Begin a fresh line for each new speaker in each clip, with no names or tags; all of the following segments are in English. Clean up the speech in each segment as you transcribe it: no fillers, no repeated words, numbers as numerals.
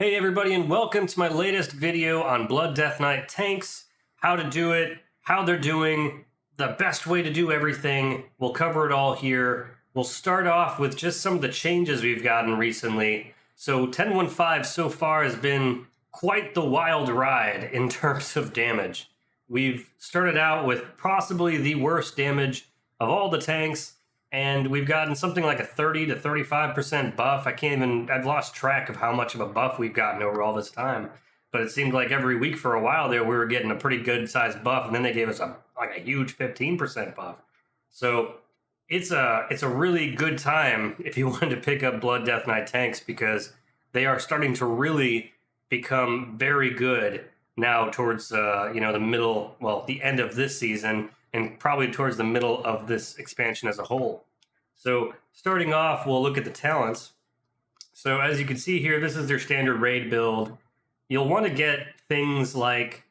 Hey everybody, and welcome to my latest video on Blood Death Knight tanks, how to do it, how they're doing, the best way to do everything. We'll cover it all here. We'll start off with just some of the changes we've gotten recently. So 10.15 so far has been quite the wild ride in terms of damage. We've started out with possibly the worst damage of all the tanks, and we've gotten something like a 30 to 35% buff. I've lost track of how much of a buff we've gotten over all this time. But it seemed like every week for a while there, we were getting a pretty good sized buff, and then they gave us a huge 15% buff. So it's a really good time if you wanted to pick up Blood Death Knight tanks, because they are starting to really become very good now towards the end of this season, and probably towards the middle of this expansion as a whole. So starting off, we'll look at the talents. So as you can see here, this is their standard raid build. You'll want to get things like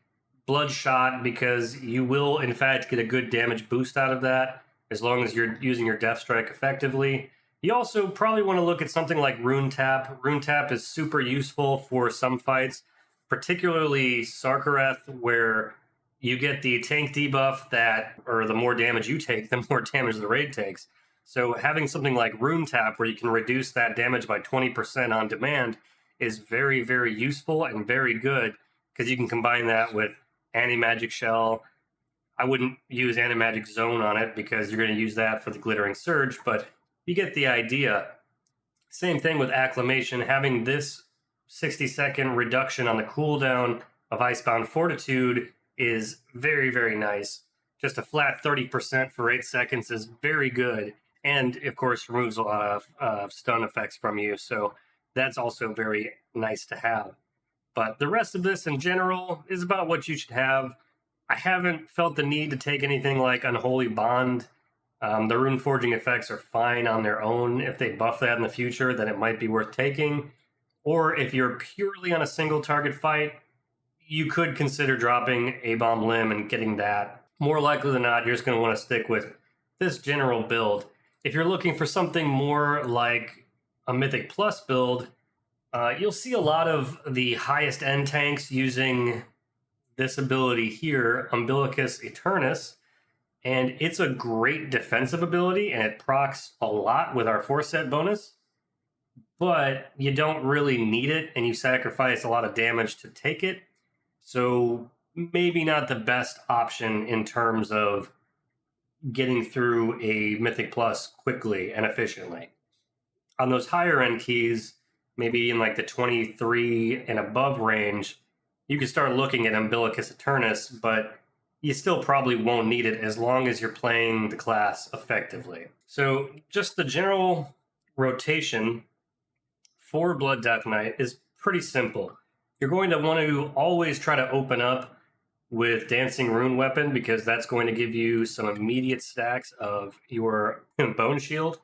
Bloodshot, because you will in fact get a good damage boost out of that, as long as you're using your Death Strike effectively. You also probably want to look at something like Rune Tap. Rune Tap is super useful for some fights, particularly Sarkareth, where you get the tank debuff or the more damage you take, the more damage the raid takes. So having something like Rune Tap, where you can reduce that damage by 20% on demand, is very, very useful and very good, because you can combine that with Anti-Magic Shell. I wouldn't use Anti-Magic Zone on it, because you're going to use that for the Glittering Surge, but you get the idea. Same thing with Acclamation. Having this 60-second reduction on the cooldown of Icebound Fortitude is very, very nice. Just a flat 30% for 8 seconds is very good. And, of course, removes a lot of stun effects from you. So that's also very nice to have. But the rest of this in general is about what you should have. I haven't felt the need to take anything like Unholy Bond. The rune forging effects are fine on their own. If they buff that in the future, then it might be worth taking. Or if you're purely on a single target fight, you could consider dropping A-Bomb Limb and getting that. More likely than not, you're just going to want to stick with this general build. If you're looking for something more like a Mythic Plus build, you'll see a lot of the highest end tanks using this ability here, Umbilicus Eternus, and it's a great defensive ability, and it procs a lot with our 4-set bonus, but you don't really need it, and you sacrifice a lot of damage to take it. So maybe not the best option in terms of getting through a Mythic Plus quickly and efficiently. On those higher end keys, maybe in like the 23 and above range, you can start looking at Umbilicus Eternus, but you still probably won't need it as long as you're playing the class effectively. So just the general rotation for Blood Death Knight is pretty simple. You're going to want to always try to open up with Dancing Rune Weapon, because that's going to give you some immediate stacks of your Bone Shield.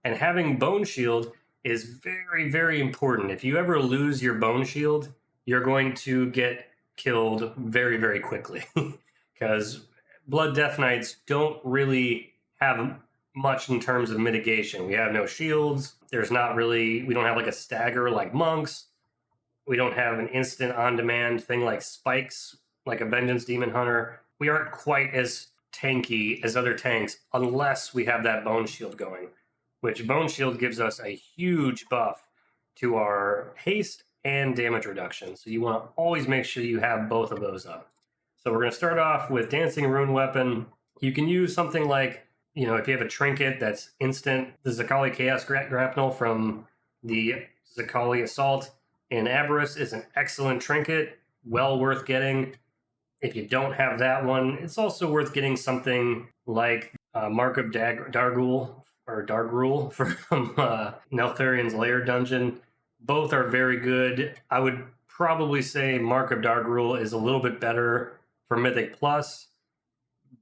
And having Bone Shield is very, very important. If you ever lose your Bone Shield, you're going to get killed very, very quickly, because Blood Death Knights don't really have much in terms of mitigation. We have no shields. We don't have like a stagger like monks. We don't have an instant on-demand thing like spikes, like a Vengeance Demon Hunter. We aren't quite as tanky as other tanks unless we have that Bone Shield going, which Bone Shield gives us a huge buff to our haste and damage reduction. So you want to always make sure you have both of those up. So we're going to start off with Dancing Rune Weapon. You can use something like, if you have a trinket that's instant, the Zakali Chaos Grapnel from the Zakali Assault in Aberrus is an excellent trinket, well worth getting. If you don't have that one, it's also worth getting something like Mark of Dargul from Neltharion's Lair Dungeon. Both are very good. I would probably say Mark of Dargul is a little bit better for Mythic Plus,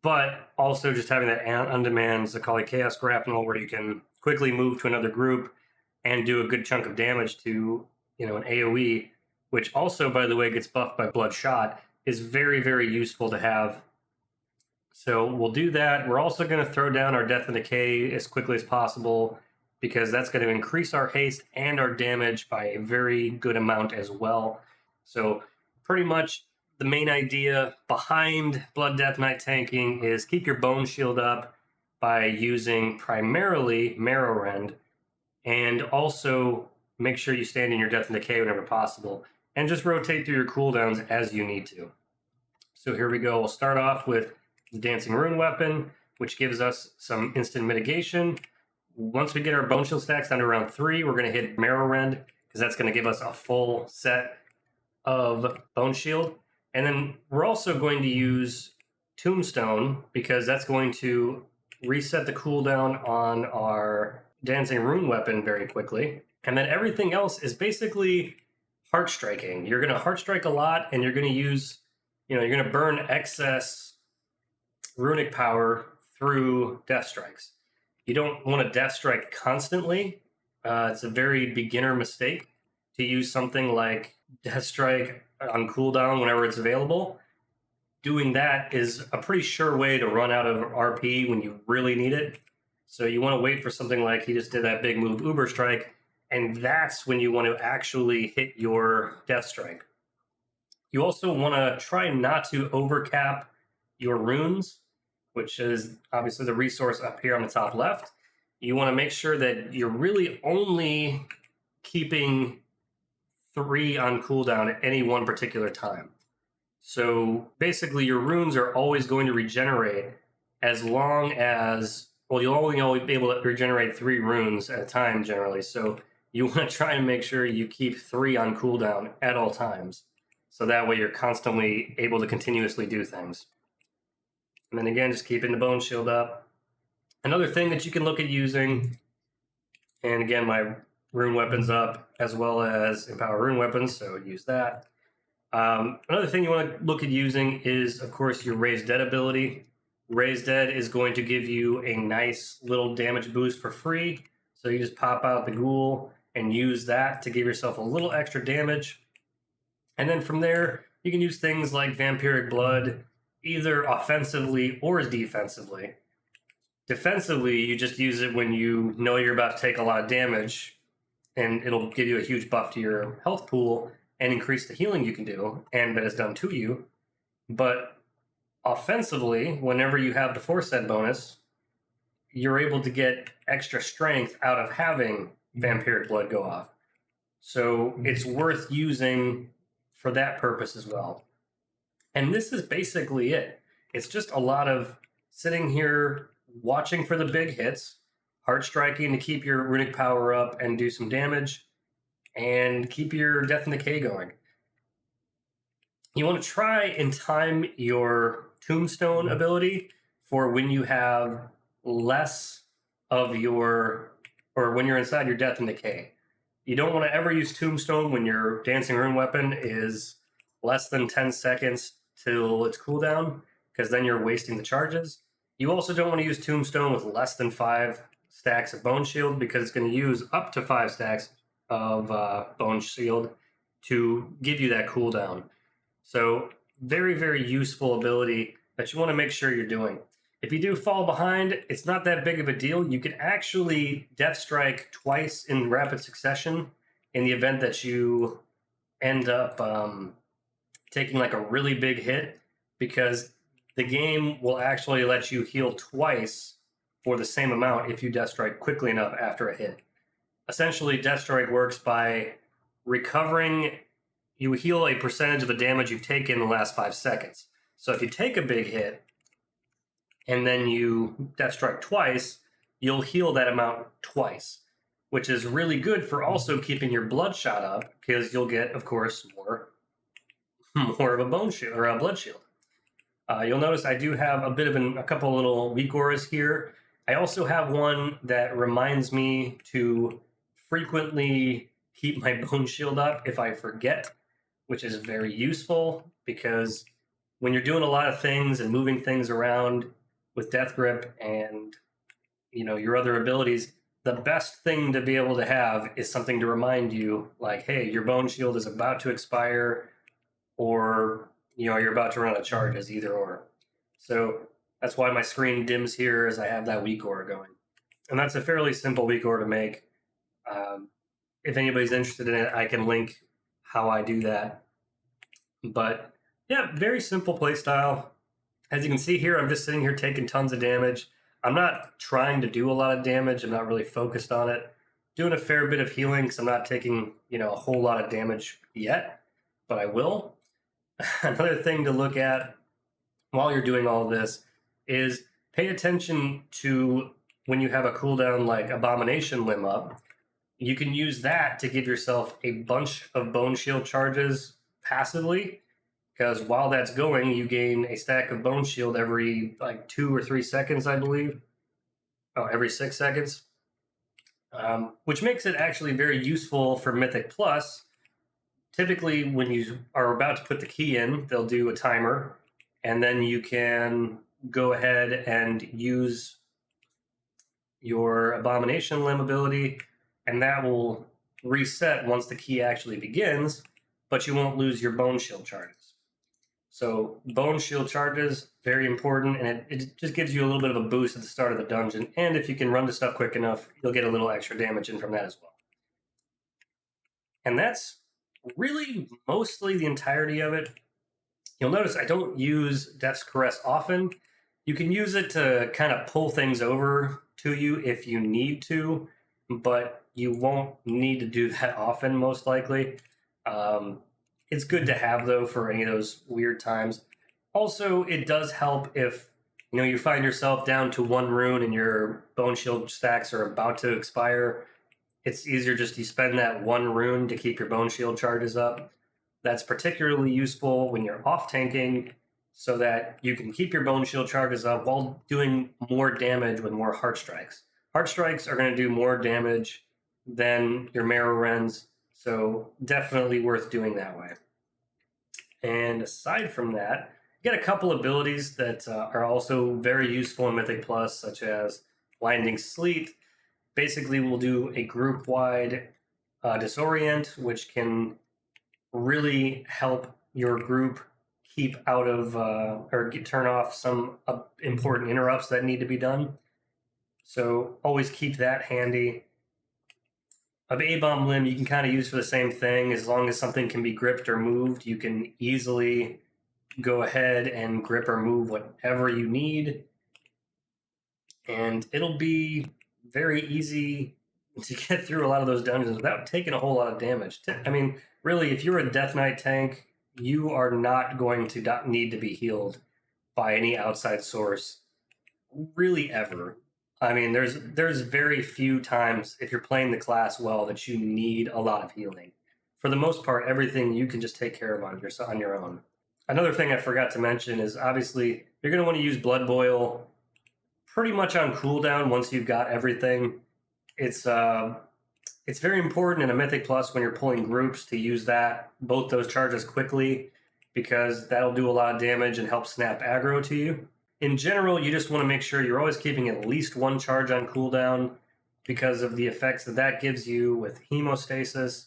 but also just having that on-demand Zakali Chaos Grapnel, where you can quickly move to another group and do a good chunk of damage to an AoE, which also, by the way, gets buffed by Bloodshot, is very, very useful to have. So we'll do that. We're also going to throw down our Death and Decay as quickly as possible, because that's going to increase our haste and our damage by a very good amount as well. So pretty much the main idea behind Blood Death Knight tanking is keep your bone shield up by using primarily Marrow Rend, and also make sure you stand in your Death and Decay whenever possible, and just rotate through your cooldowns as you need to. So here we go. We'll start off with the Dancing Rune weapon, which gives us some instant mitigation. Once we get our bone shield stacks down to around 3, we're going to hit Marrow Rend, because that's going to give us a full set of bone shield. And then we're also going to use Tombstone, because that's going to reset the cooldown on our Dancing Rune weapon very quickly. And then everything else is basically heart striking. You're going to heart strike a lot, and you're going to use, you're going to burn excess runic power through death strikes. You don't want to death strike constantly. It's a very beginner mistake to use something like death strike on cooldown whenever it's available. Doing that is a pretty sure way to run out of RP when you really need it. So you want to wait for something like he just did that big move, Uber Strike, and that's when you want to actually hit your death strike. You also want to try not to overcap your runes, which is obviously the resource up here on the top left. You want to make sure that you're really only keeping 3 on cooldown at any one particular time. So basically your runes are always going to regenerate as long as, well, you'll only be able to regenerate 3 runes at a time generally. So you want to try and make sure you keep 3 on cooldown at all times. So that way you're constantly able to continuously do things. And then again, just keeping the bone shield up. Another thing that you can look at using, and again, my rune weapons up as well as empower rune weapons, so use that. Another thing you want to look at using is, of course, your Raise Dead ability. Raise Dead is going to give you a nice little damage boost for free. So you just pop out the ghoul and use that to give yourself a little extra damage. And then from there, you can use things like Vampiric Blood, either offensively or defensively. Defensively, you just use it when you know you're about to take a lot of damage, and it'll give you a huge buff to your health pool and increase the healing you can do, and that is done to you. But offensively, whenever you have the Force Set bonus, you're able to get extra strength out of having Vampiric Blood go off. So it's worth using for that purpose as well. And this is basically it. It's just a lot of sitting here, watching for the big hits, heart striking to keep your runic power up and do some damage, and keep your Death and Decay going. You want to try and time your Tombstone ability for when you have less of your, or when you're inside your Death and Decay. You don't want to ever use Tombstone when your Dancing Rune weapon is less than 10 seconds till its cooldown, because then you're wasting the charges. You also don't want to use Tombstone with less than 5 stacks of Bone Shield, because it's going to use up to 5 stacks of Bone Shield to give you that cooldown. So very, very useful ability that you want to make sure you're doing. If you do fall behind, it's not that big of a deal. You can actually Death Strike twice in rapid succession in the event that you end up taking like a really big hit, because the game will actually let you heal twice for the same amount if you Death Strike quickly enough after a hit. Essentially, Death Strike works by recovering, you heal a percentage of the damage you've taken in the last 5 seconds. So if you take a big hit and then you Death Strike twice, you'll heal that amount twice, which is really good for also keeping your bloodshot up, because you'll get, of course, more of a bone shield or a blood shield. You'll notice I do have a bit of a couple little weak auras here. I also have one that reminds me to frequently keep my bone shield up if I forget, which is very useful, because when you're doing a lot of things and moving things around with Death Grip and your other abilities, the best thing to be able to have is something to remind you, like, hey, your bone shield is about to expire, or you're about to run out of charges, either or. So that's why my screen dims here, as I have that weak aura going. And that's a fairly simple recore to make. If anybody's interested in it, I can link how I do that. But yeah, very simple playstyle. As you can see here, I'm just sitting here taking tons of damage. I'm not trying to do a lot of damage. I'm not really focused on it. Doing a fair bit of healing because I'm not taking, a whole lot of damage yet, but I will. Another thing to look at while you're doing all of this is pay attention to when you have a cooldown like Abomination Limb up. You can use that to give yourself a bunch of Bone Shield charges passively, because while that's going, you gain a stack of Bone Shield every 2 or 3 seconds, I believe. Oh, every 6 seconds. Which makes it actually very useful for Mythic Plus. Typically, when you are about to put the key in, they'll do a timer, and then you can go ahead and use your Abomination Limb ability, and that will reset once the key actually begins, but you won't lose your Bone Shield charges. So Bone Shield charges, very important, and it just gives you a little bit of a boost at the start of the dungeon, and if you can run to stuff quick enough, you'll get a little extra damage in from that as well. And that's really mostly the entirety of it. You'll notice I don't use Death's Caress often. You can use it to kind of pull things over to you if you need to, but you won't need to do that often, most likely. It's good to have, though, for any of those weird times. Also, it does help if you find yourself down to 1 rune and your Bone Shield stacks are about to expire. It's easier just to spend that 1 rune to keep your Bone Shield charges up. That's particularly useful when you're off tanking, so that you can keep your Bone Shield charges up while doing more damage with more Heart Strikes. Heart Strikes are going to do more damage than your Marrow Rends, so definitely worth doing that way. And aside from that, you get a couple abilities that are also very useful in Mythic Plus, such as Blinding Sleet. Basically, we'll do a group-wide disorient, which can really help your group keep out of turn off some important interrupts that need to be done. So always keep that handy. A A-Bomb Limb you can kind of use for the same thing. As long as something can be gripped or moved, you can easily go ahead and grip or move whatever you need. And it'll be very easy to get through a lot of those dungeons without taking a whole lot of damage. I mean, really, if you're a Death Knight tank, you are not going to need to be healed by any outside source, really, ever. I mean, there's very few times, if you're playing the class well, that you need a lot of healing. For the most part, everything you can just take care of on your own. Another thing I forgot to mention is, obviously, you're going to want to use Blood Boil pretty much on cooldown once you've got everything. It's very important in a Mythic Plus when you're pulling groups to use both those charges quickly, because that'll do a lot of damage and help snap aggro to you. In general, you just want to make sure you're always keeping at least 1 charge on cooldown because of the effects that gives you with Hemostasis,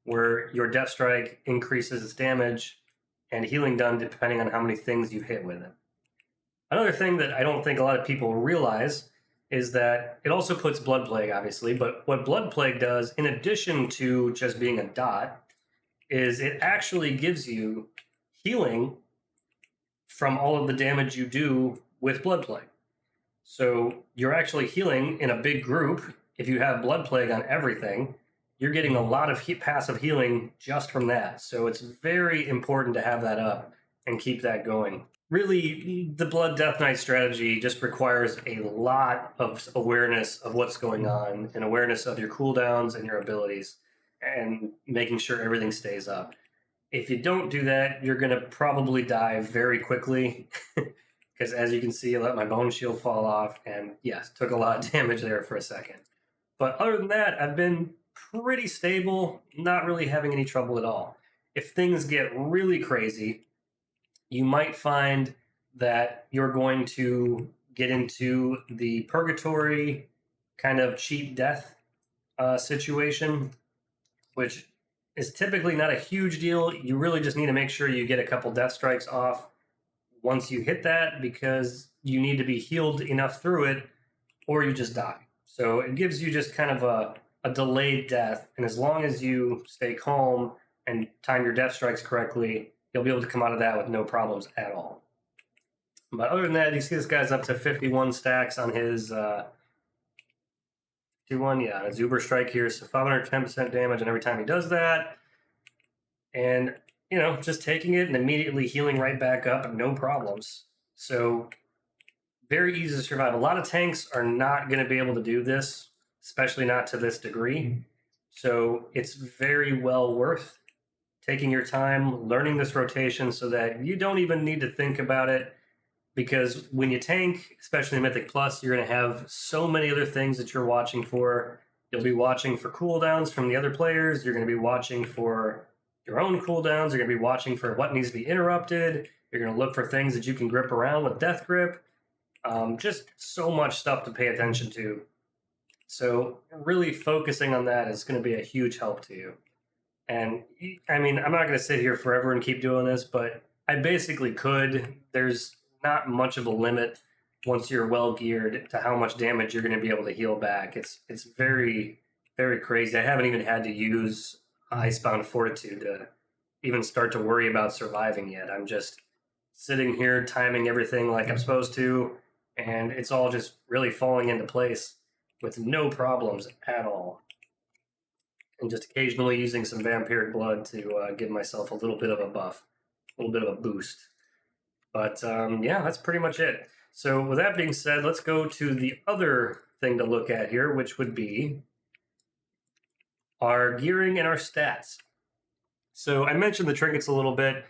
where your Death Strike increases its damage and healing done depending on how many things you've hit with it. Another thing that I don't think a lot of people realize is that it also puts Blood Plague, obviously, but what Blood Plague does, in addition to just being a dot, is it actually gives you healing from all of the damage you do with Blood Plague. So you're actually healing in a big group. If you have Blood Plague on everything, you're getting a lot of passive healing just from that. So it's very important to have that up and keep that going. Really, the Blood Death Knight strategy just requires a lot of awareness of what's going on and awareness of your cooldowns and your abilities and making sure everything stays up. If you don't do that, you're going to probably die very quickly because, as you can see, I let my Bone Shield fall off and, yes, took a lot of damage there for a second. But other than that, I've been pretty stable, not really having any trouble at all. If things get really crazy, you might find that you're going to get into the purgatory kind of cheat death situation, which is typically not a huge deal. You really just need to make sure you get a couple death strikes off once you hit that, because you need to be healed enough through it or you just die. So it gives you just kind of a delayed death. And as long as you stay calm and time your death strikes correctly, you'll be able to come out of that with no problems at all. But other than that, you see this guy's up to 51 stacks on his 2-1, yeah, his Uber strike here. So 510% damage on every time he does that. And, you know, just taking it and immediately healing right back up, no problems. So very easy to survive. A lot of tanks are not going to be able to do this, especially not to this degree. So it's very well worth taking your time, learning this rotation so that you don't even need to think about it. Because when you tank, especially in Mythic Plus, you're going to have so many other things that you're watching for. You'll be watching for cooldowns from the other players. You're going to be watching for your own cooldowns. You're going to be watching for what needs to be interrupted. You're going to look for things that you can grip around with Death Grip. Just so much stuff to pay attention to. So really focusing on that is going to be a huge help to you. And I mean, I'm not going to sit here forever and keep doing this, but I basically could. There's not much of a limit once you're well geared to how much damage you're going to be able to heal back. It's very, very crazy. I haven't even had to use Icebound Fortitude to even start to worry about surviving yet. I'm just sitting here timing everything like I'm supposed to, and it's all just really falling into place with no problems at all. And just occasionally using some vampiric blood to give myself a little bit of a buff, a little bit of a boost. But yeah, that's pretty much it. So with that being said, let's go to the other thing to look at here, which would be our gearing and our stats. So I mentioned the trinkets a little bit.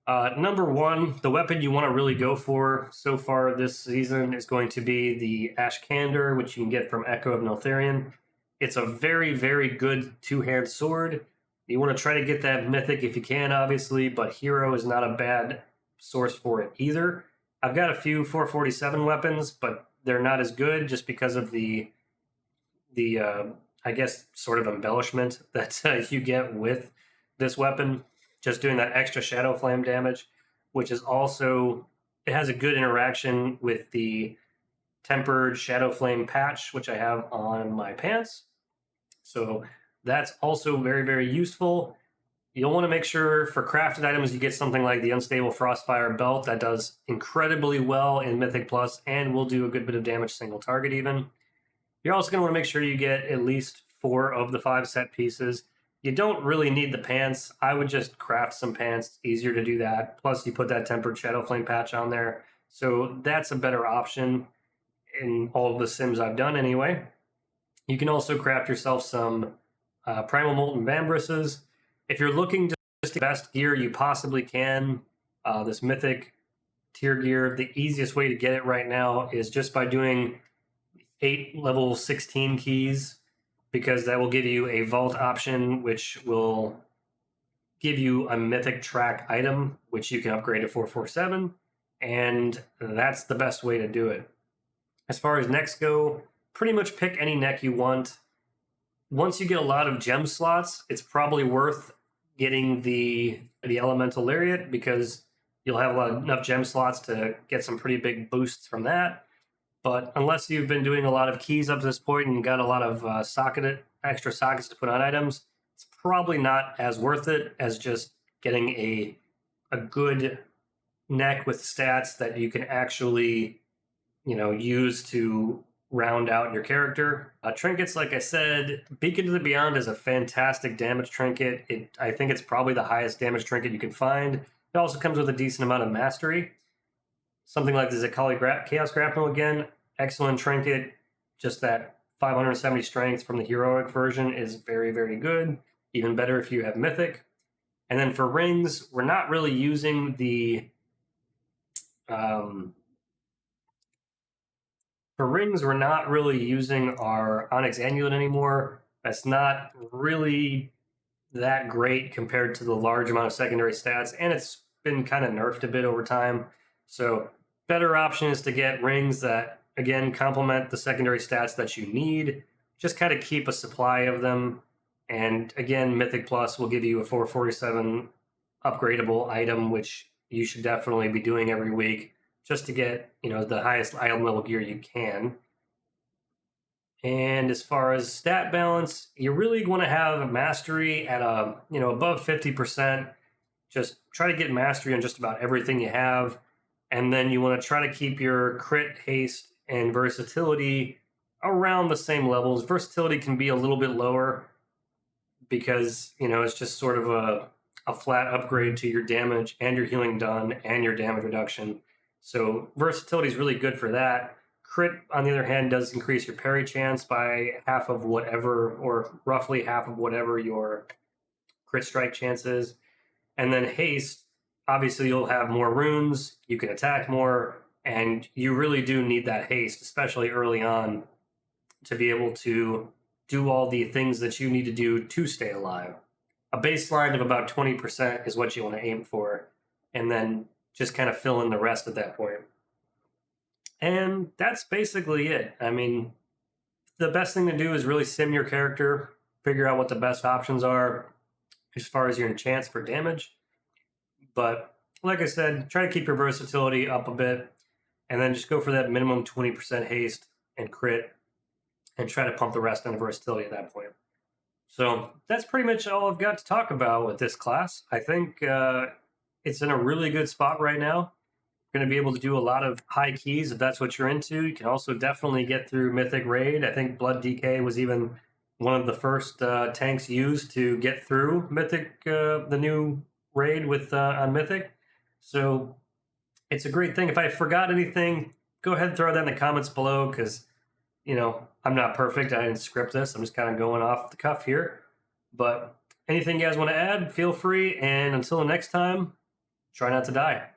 Number one, the weapon you want to really go for so far this season is going to be the Ash Candor, which you can get from Echo of Neltharion. It's a very, very good two-hand sword. You want to try to get that mythic if you can, obviously, but hero is not a bad source for it either. I've got a few 447 weapons, but they're not as good just because of the I guess sort of embellishment that you get with this weapon, just doing that extra shadow flame damage, which is also, it has a good interaction with the tempered shadow flame patch, which I have on my pants. So that's also very, very useful. You'll want to make sure for crafted items you get something like the Unstable Frostfire Belt that does incredibly well in Mythic Plus and will do a good bit of damage single target even. You're also going to want to make sure you get at least 4 of the 5 set pieces. You don't really need the pants. I would just craft some pants. It's easier to do that. Plus you put that tempered Shadow Flame patch on there. So that's a better option in all of the sims I've done anyway. You can also craft yourself some Primal Molten Vambrises. If you're looking to just the best gear you possibly can, this mythic tier gear, the easiest way to get it right now is just by doing 8 level 16 keys, because that will give you a vault option, which will give you a mythic track item, which you can upgrade to 447, and that's the best way to do it. As far as necks go, pretty much pick any neck you want. Once you get a lot of gem slots, it's probably worth getting the Elemental Lariat, because you'll have enough gem slots to get some pretty big boosts from that. But unless you've been doing a lot of keys up to this point and got a lot of extra sockets to put on items, it's probably not as worth it as just getting a good neck with stats that you can actually, use to round out your character. Trinkets, like I said, Beacon to the Beyond is a fantastic damage trinket. I think it's probably the highest damage trinket you can find. It also comes with a decent amount of mastery. Something like the Zakali Chaos Grapnel, again, excellent trinket. Just that 570 strength from the heroic version is very, very good. Even better if you have mythic. And then for rings, we're not really using the our Onyx Amulet anymore. That's not really that great compared to the large amount of secondary stats, and it's been kind of nerfed a bit over time. So better option is to get rings that, again, complement the secondary stats that you need. Just kind of keep a supply of them. And again, Mythic Plus will give you a 447 upgradable item, which you should definitely be doing every week, just to get, the highest item level gear you can. And as far as stat balance, you really want to have mastery at above 50%. Just try to get mastery on just about everything you have. And then you want to try to keep your crit, haste, and versatility around the same levels. Versatility can be a little bit lower because, it's just sort of a flat upgrade to your damage and your healing done and your damage reduction. So versatility is really good for that. Crit, on the other hand, does increase your parry chance by half of whatever, or roughly half of whatever your crit strike chance is. And then haste, obviously you'll have more runes, you can attack more, and you really do need that haste, especially early on, to be able to do all the things that you need to do to stay alive. A baseline of about 20% is what you want to aim for, and then just kind of fill in the rest at that point. And that's basically it. I mean, the best thing to do is really sim your character, figure out what the best options are as far as your enchants for damage. But like I said, try to keep your versatility up a bit, and then just go for that minimum 20% haste and crit, and try to pump the rest on the versatility at that point. So that's pretty much all I've got to talk about with this class. I think it's in a really good spot right now. Going to be able to do a lot of high keys if that's what you're into. You can also definitely get through Mythic Raid. I think Blood DK was even one of the first tanks used to get through Mythic, the new raid with on Mythic. So it's a great thing. If I forgot anything, go ahead and throw that in the comments below, because I'm not perfect. I didn't script this. I'm just kind of going off the cuff here. But anything you guys want to add, feel free. And until the next time, try not to die.